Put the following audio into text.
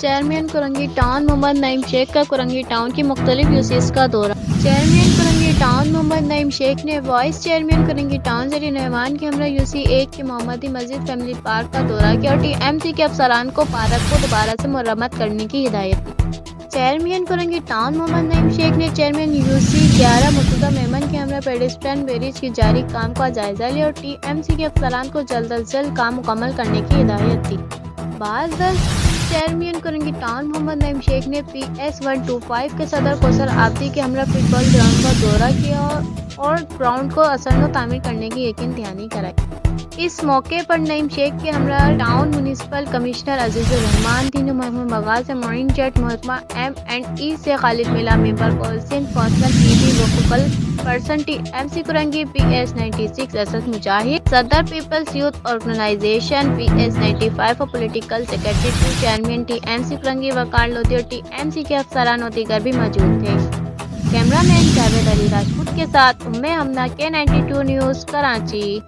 Chairman Korangi town محمد نعیم شیخ کا Korangi town کی مختلف یوزز کا دورہ۔ چیئرمین کرنگی ٹاؤن محمد نعیم شیخ نے وائس چیئرمین کرنگی ٹاؤن زیر نعمان کے ہمراہ یوسی 1 کے محمدی مسجد فیملی پارک کا دورہ کیا اور ٹی ایم سی کے افسران کو پارک کو دوبارہ سے مرمت کرنے کی ہدایت دی۔ چیئرمین کرنگی ٹاؤن محمد نعیم شیخ نے چیئرمین یوسی 11 مرتضی میمن کے ہمراہ پیڈسٹرین بیریج کی جاری کام کا جائزہ لیا اور ٹی ایم سی کے افسران کو جلد از جلد کام مکمل کرنے کی ہدایت دی۔ بعد چیئرمین کرنگی ٹاؤن محمد نعیم شیخ نے پی ایس 125 کے صدر کوثر عابدی کے ہمراہ فٹ بال گراؤنڈ کا دورہ کیا اور گراؤنڈ کو اثر و تعمیر کرنے کی یقین دہانی کرائی۔ اس موقع پر نعیم شیخ کے ہمراہ town municipal commissioner Aziz ur Rahman, دینو محمود مغاز مرین جیٹ محکمہ ایم اینڈ ای سے خالد میلا، ممبر کونسل فوسل پی بی وفقل person T M C Korangi P S 96 Asad Mujahid, صدر peoples youth organization P S 95 اور political secretary to chairman T M C Korangi Waqar Lodhi اور ٹی ایم سی کے افسران اور دیگر بھی موجود تھے۔ کیمرہ مین جاوید علی راجپوت کے ساتھ ام حمنا، K92 نیوز، کراچی۔